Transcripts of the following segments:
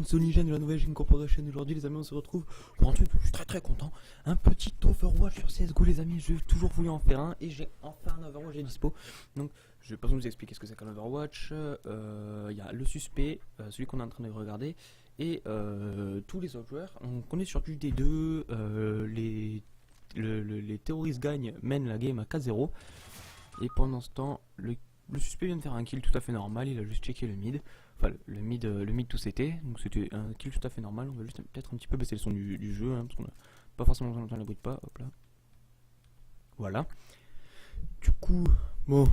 monde, c'est Onigène de la Nouvelle Gen Corporation. Aujourd'hui les amis, on se retrouve pour un truc où je suis très content. Un petit Overwatch sur CSGO les amis, j'ai toujours voulu en faire un et j'ai enfin un Overwatch à dispo. Donc je vais pas vous expliquer ce que c'est qu'un Overwatch. Il y a le suspect, celui qu'on est en train de regarder, et tous les autres joueurs. Donc on est sur du D2, les terroristes gagnent, mènent la game à 4-0. Et pendant ce temps, le suspect vient de faire un kill tout à fait normal, il a juste checké le mid. Enfin, le mid tout c'était, donc c'était un kill tout à fait normal. On va juste peut-être un petit peu baisser le son du jeu, hein, parce qu'on n'a pas forcément besoin d'entendre les bruits de pas. Hop là. Voilà. Du coup, bon,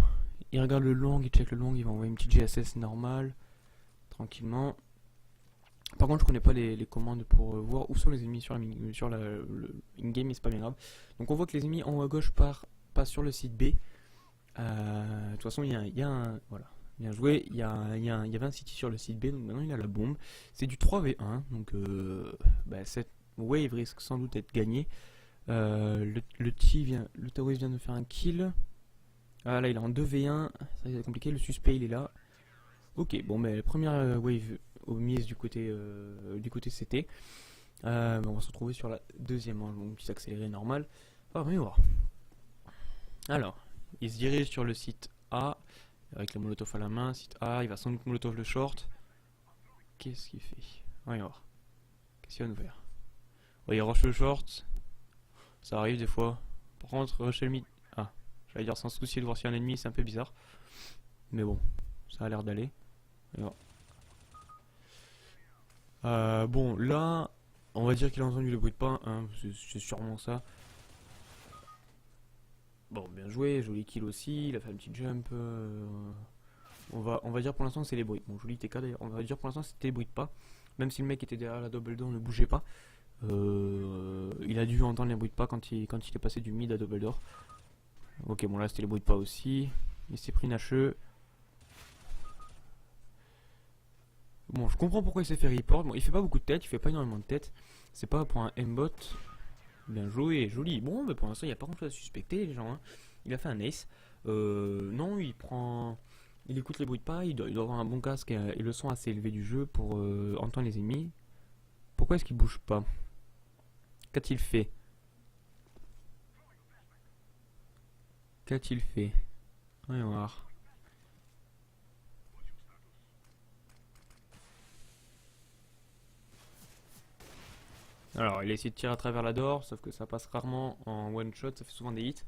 il regarde le long, il check le long, il va envoyer une petite GSS normale, tranquillement. Par contre, je connais pas les commandes pour voir où sont les ennemis sur le in-game, mais c'est pas bien grave. Donc on voit que les ennemis en haut à gauche passent sur le site B. De toute façon, il y a un. Voilà. Bien joué. Il y avait un city sur le site B, donc maintenant il a la bombe. C'est du 3v1, donc cette wave risque sans doute d'être gagnée. Le terroriste vient de faire un kill. Ah là, il est en 2v1. Ça va être compliqué. Le suspect, il est là. Ok, bon, mais la première wave mise du côté CT. On va se retrouver sur la deuxième, hein, donc petit accéléré normal. Ah, mais voir. Alors. Il se dirige sur le site A avec le molotov à la main. Site A, il va sans doute molotov le short. Qu'est-ce qu'il fait? On va y voir. Qu'est-ce qu'il va nous faire? Il rush le short. Ça arrive des fois. Par contre, rush le mid. Ah, j'allais dire sans souci de voir s'il y a un ennemi, c'est un peu bizarre. Mais bon, ça a l'air d'aller. Bon, là, on va dire qu'il a entendu le bruit de pas. Hein, c'est sûrement ça. Bon, bien joué, joli kill aussi, il a fait un petit jump. On va dire pour l'instant que c'est les bruits. Bon, joli TK d'ailleurs, on va dire pour l'instant c'était les bruits de pas. Même si le mec était derrière la double door, ne bougeait pas. Il a dû entendre les bruits de pas quand il est passé du mid à double door. Ok, bon là c'était les bruits de pas aussi. Il s'est pris une HE. Bon, je comprends pourquoi il s'est fait report. Bon, il fait pas beaucoup de tête, il fait pas énormément de tête. C'est pas pour un aimbot. Bien joué, joli. Bon, mais pour l'instant, il n'y a pas grand chose à suspecter, les gens. Hein. Il a fait un ace. Non, il écoute les bruits de pas. Il doit avoir un bon casque et le son assez élevé du jeu pour entendre les ennemis. Pourquoi est-ce qu'il bouge pas? Qu'a-t-il fait? Qu'a-t-il fait? Voyons voir. Alors, il a essayé de tirer à travers la door, sauf que ça passe rarement en one shot, ça fait souvent des hits.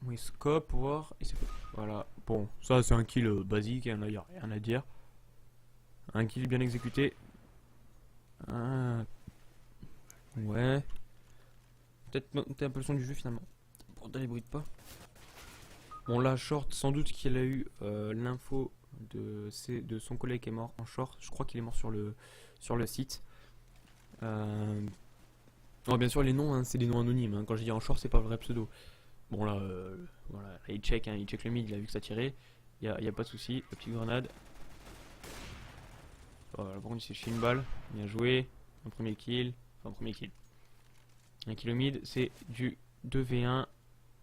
Bon, il scope pour voir. Voilà, bon, ça c'est un kill basique, il n'y a rien à dire. Un kill bien exécuté. Ouais. Peut-être monter un peu le son du jeu finalement. Pour les bruits de pas. Bon, là, short, sans doute qu'il a eu l'info de son collègue qui est mort en short. Je crois qu'il est mort sur le site. Oh, bien sûr, les noms, hein, c'est des noms anonymes. Hein. Quand je dis en short, c'est pas vrai pseudo. Bon, là, voilà, là, il check le mid, il a vu que ça tirait. Y a pas de souci. La petite grenade. Voilà, par contre, il s'est chié une balle. Bien joué. Un premier kill. Enfin, un premier kill. Un kill au mid, c'est du 2v1.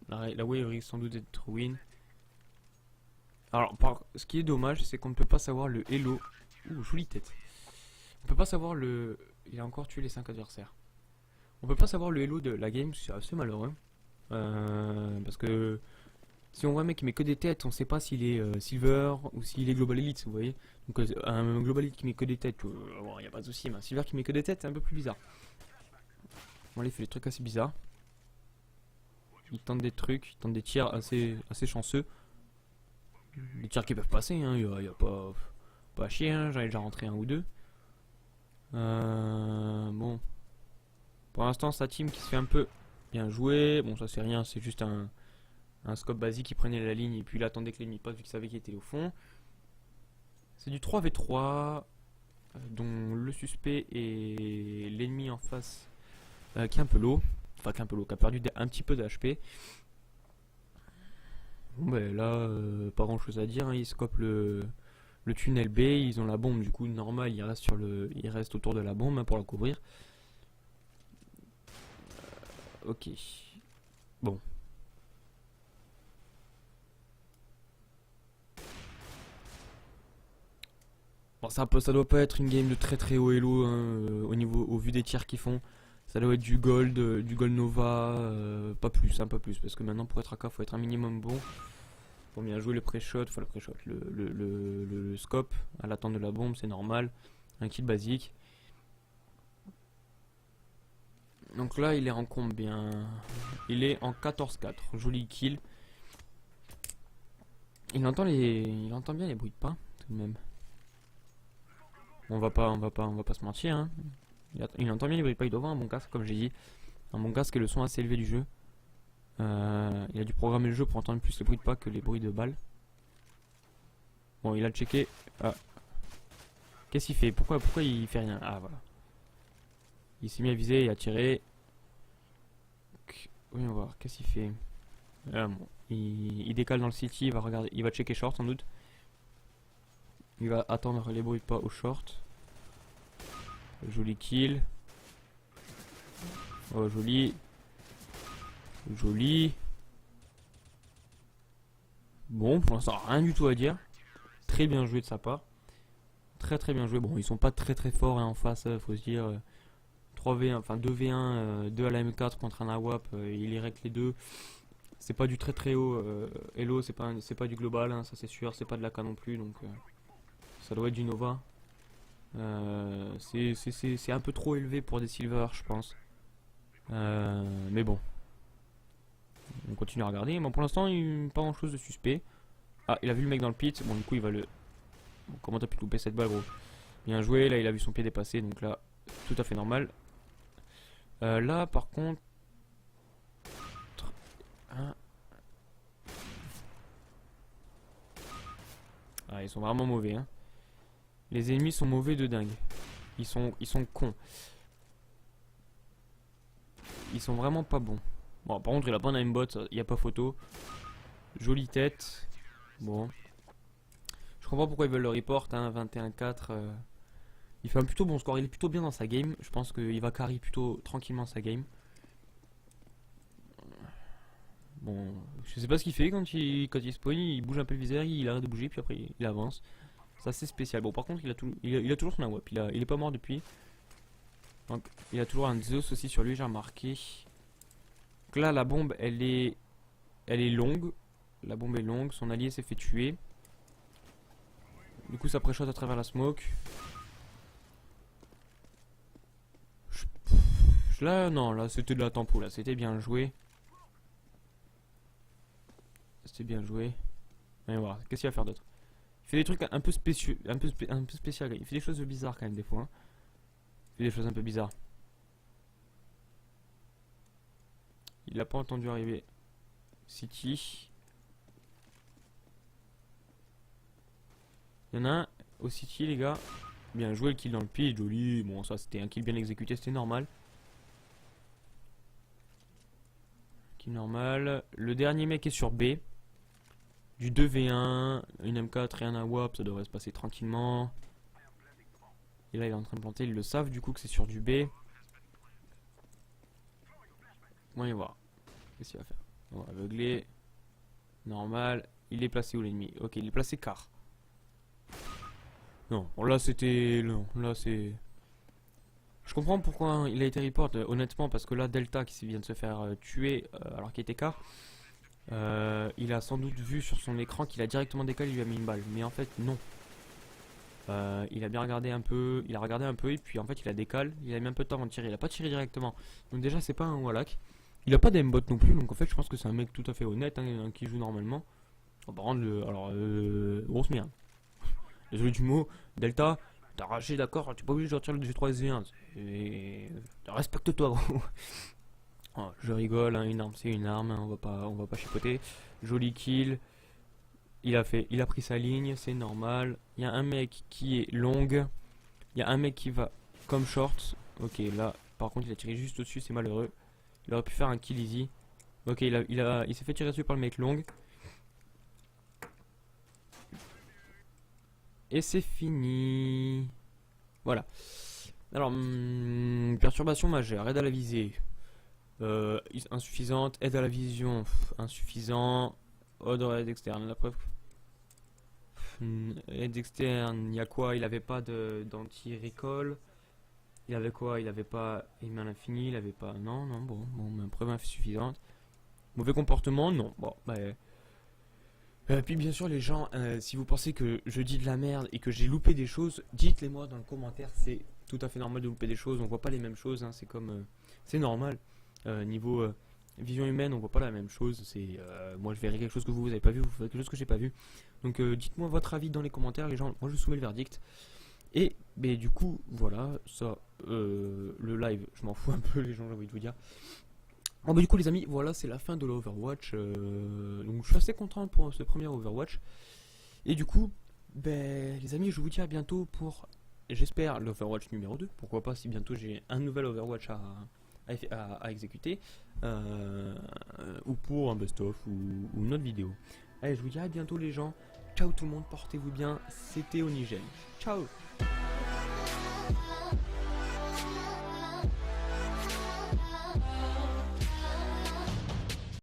La wave risque sans doute d'être win. Alors, ce qui est dommage, c'est qu'on ne peut pas savoir le hello. Ouh, jolie tête. On peut pas savoir le. Il a encore tué les 5 adversaires. On peut pas savoir le hello de la game, c'est assez malheureux. Parce que si on voit un mec qui met que des têtes, on sait pas s'il est silver ou s'il est global elite, vous voyez. Donc un global elite qui met que des têtes, bon, y a pas de souci, mais un silver qui met que des têtes, c'est un peu plus bizarre. Bon, là il fait des trucs assez bizarres. Il tente des trucs, il tente des tirs assez chanceux. Des tirs qui peuvent passer, hein, y a pas à chier, hein, j'en ai déjà rentré un ou deux. Bon. Pour l'instant, sa team qui se fait un peu bien jouer. Bon, ça c'est rien, c'est juste un scope basique qui prenait la ligne et puis il attendait que l'ennemi passe vu qu'il savait qu'il était au fond. C'est du 3v3 dont le suspect et l'ennemi en face qui est un peu low. Enfin, qui est un peu low, qui a perdu un petit peu d'HP. Bon, ben là, pas grand chose à dire. Hein. Ils scopent le tunnel B, ils ont la bombe, du coup, normal, il reste autour de la bombe hein, pour la couvrir. Ok. Bon. Bon, ça doit pas être une game de très haut elo hein, au vu des tirs qu'ils font. Ça doit être du gold Nova, pas plus, un peu plus. Parce que maintenant pour être AK, faut être un minimum bon. Pour bien jouer le pré-shot, enfin le pré-shot, le scope à l'attente de la bombe, c'est normal. Un kill basique. Donc là, il est en combien? Il est en 14-4. Joli kill. Il entend bien les bruits de pas, tout de même. On va pas se mentir. Hein. Il entend bien les bruits de pas. Il doit avoir un bon casque, comme j'ai dit. Un bon casque et le son assez élevé du jeu. Il a dû programmer le jeu pour entendre plus les bruits de pas que les bruits de balles. Bon, il a checké. Ah. Qu'est-ce qu'il fait? Pourquoi il fait rien? Ah, voilà. Il s'est mis à viser et à tirer. Voyons voir. Qu'est-ce qu'il fait? Bon. Il décale dans le city. Il va checker short sans doute. Il va attendre les bruits de pas au short. Joli kill. Oh, joli. Joli. Bon, pour l'instant, rien du tout à dire. Très bien joué de sa part. Très bien joué. Bon, ils sont pas très forts hein, en face, faut se dire. 3v1, enfin 2v1, 2 à la M4 contre un AWAP, il y règle les deux. C'est pas du très haut Elo, c'est pas du global, hein, ça c'est sûr, c'est pas de l'AK non plus, donc ça doit être du Nova. C'est un peu trop élevé pour des silver, je pense. Mais bon. On continue à regarder. Bon, pour l'instant, il pas grand chose de suspect. Ah, il a vu le mec dans le pit. Bon, du coup, il va le. Bon, comment t'as pu louper cette balle, gros? Bien joué. Là, il a vu son pied dépasser. Donc là, tout à fait normal. Là, par contre. Hein. Ah, ils sont vraiment mauvais. Hein. Les ennemis sont mauvais de dingue. Ils sont cons. Ils sont vraiment pas bons. Bon, par contre, il a pas un aimbot, il n'y a pas photo. Jolie tête. Bon. Je comprends pourquoi ils veulent le report, hein, 21-4. Il fait un plutôt bon score, il est plutôt bien dans sa game. Je pense qu'il va carry plutôt tranquillement sa game. Bon, je sais pas ce qu'il fait quand il spawn, il bouge un peu le viseur, il arrête de bouger, puis après il avance. C'est assez spécial. Bon, par contre, il a toujours son AWP, il est pas mort depuis. Donc, il a toujours un Zeus aussi sur lui, j'ai remarqué. Donc là, la bombe, elle est longue. La bombe est longue, son allié s'est fait tuer. Du coup, ça pré-shot à travers la smoke. Là, non, là, c'était de la tempo, là, c'était bien joué. C'était bien joué. Allez voir, qu'est-ce qu'il va faire d'autre? Il fait des trucs un peu spéciaux, un peu spécial. Il fait des choses bizarres quand même des fois. Hein. Il fait des choses un peu bizarres. Il l'a pas entendu arriver. City. Il y en a un au City, les gars. Bien joué le kill dans le pitch, joli. Bon, ça c'était un kill bien exécuté, c'était normal. Kill normal. Le dernier mec est sur B. Du 2v1, une M4 et un AWAP, ça devrait se passer tranquillement. Et là il est en train de planter, ils le savent du coup que c'est sur du B. On va y voir. Qu'est-ce qu'il va faire? On va aveugler. Normal. Il est placé où l'ennemi? Ok, il est placé car. Non, bon, là c'était. Non, là c'est. Je comprends pourquoi il a été report, honnêtement, parce que là Delta qui vient de se faire tuer alors qu'il était car. Il a sans doute vu sur son écran qu'il a directement décalé, il lui a mis une balle. Mais en fait, non. Il a bien regardé un peu, et puis en fait, il a décalé. Il a mis un peu de temps avant de tirer. Il a pas tiré directement. Donc, déjà, c'est pas un Wallach. Il a pas d'aimbot non plus. Donc, en fait, je pense que c'est un mec tout à fait honnête hein, qui joue normalement. On va rendre alors, grosse merde. Désolé du mot. Delta, t'as arraché, d'accord. Tu es pas obligé de sortir le G3 S1. Respecte-toi, gros. Oh, je rigole, hein, une arme c'est une arme, hein, on va pas chipoter. Joli kill. Il a pris sa ligne, c'est normal. Il y a un mec qui est long. Il y a un mec qui va comme short. Ok, là, par contre, il a tiré juste au-dessus, c'est malheureux. Il aurait pu faire un kill easy. Ok, il s'est fait tirer dessus par le mec long. Et c'est fini. Voilà. Alors, perturbation majeure, aide à la visée. Insuffisante, aide à la vision, insuffisant, overhead externe, la preuve. Aide externe, il y a quoi? Il avait pas d'anti-recall. Il avait quoi? Il avait pas aimé à l'infini, il avait pas. Non, non, bon, mais preuve insuffisante. Mauvais comportement, non. Bon, bah. Puis bien sûr les gens, si vous pensez que je dis de la merde et que j'ai loupé des choses, dites-les moi dans le commentaire, c'est tout à fait normal de louper des choses, on voit pas les mêmes choses, hein, c'est comme... c'est normal. Niveau vision humaine, on voit pas la même chose, moi je verrai quelque chose que vous avez pas vu, vous verrez quelque chose que j'ai pas vu. Donc dites-moi votre avis dans les commentaires les gens, moi je soumets le verdict. Et mais du coup, voilà, ça, le live, je m'en fous un peu les gens, j'ai envie de vous dire. Bon bah du coup les amis, voilà c'est la fin de l'Overwatch, donc je suis assez content pour ce premier Overwatch. Et du coup, ben les amis je vous dis à bientôt pour, j'espère, l'Overwatch numéro 2, pourquoi pas si bientôt j'ai un nouvel Overwatch à exécuter, ou pour un best-of ou une autre vidéo. Allez je vous dis à bientôt les gens, ciao tout le monde, portez-vous bien, c'était Onigène, ciao.